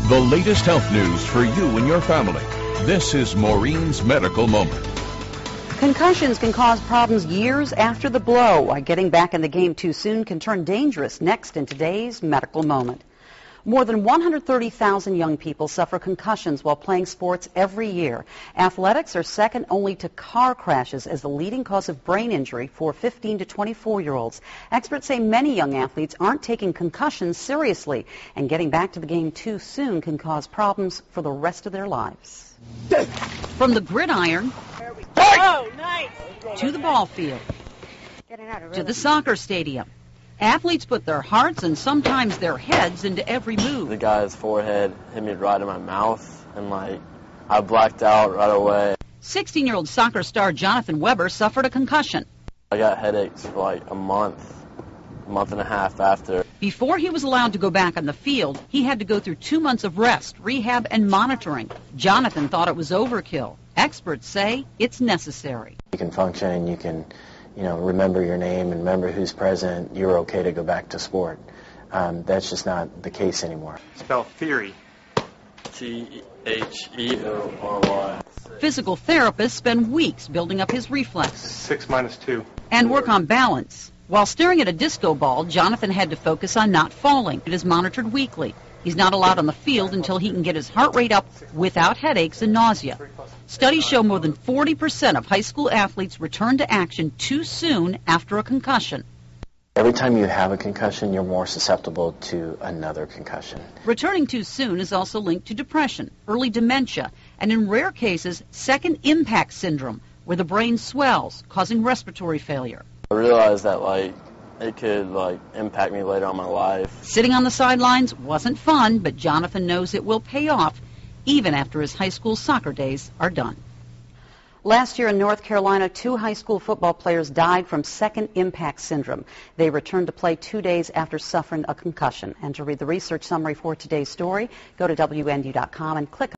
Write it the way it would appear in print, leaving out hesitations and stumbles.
The latest health news for you and your family. This is Maureen's Medical Moment. Concussions can cause problems years after the blow. Why getting back in the game too soon can turn dangerous. Next in today's Medical Moment. More than 130,000 young people suffer concussions while playing sports every year. Athletics are second only to car crashes as the leading cause of brain injury for 15 to 24-year-olds. Experts say many young athletes aren't taking concussions seriously, and getting back to the game too soon can cause problems for the rest of their lives. From the gridiron to the ball field to the soccer stadium. Athletes put their hearts and sometimes their heads into every move. The guy's forehead hit me right in my mouth, and I blacked out right away. 16-year-old soccer star Jonathan Weber suffered a concussion. I got headaches for a month and a half after. Before he was allowed to go back on the field, he had to go through 2 months of rest, rehab, and monitoring. Jonathan thought it was overkill. Experts say it's necessary. You can function, you can remember your name and remember who's present, you're okay to go back to sport. That's just not the case anymore. Spell theory. Theory. Physical therapists spend weeks building up his reflex. 6 minus 2. And work on balance. While staring at a disco ball, Jonathan had to focus on not falling. It is monitored weekly. He's not allowed on the field until he can get his heart rate up without headaches and nausea. Studies show more than 40% of high school athletes return to action too soon after a concussion. Every time you have a concussion, you're more susceptible to another concussion. Returning too soon is also linked to depression, early dementia, and in rare cases, second impact syndrome, where the brain swells, causing respiratory failure. I realized that it could impact me later on in my life. Sitting on the sidelines wasn't fun, but Jonathan knows it will pay off even after his high school soccer days are done. Last year in North Carolina, 2 high school football players died from second impact syndrome. They returned to play 2 days after suffering a concussion. And to read the research summary for today's story, go to WNU.com and click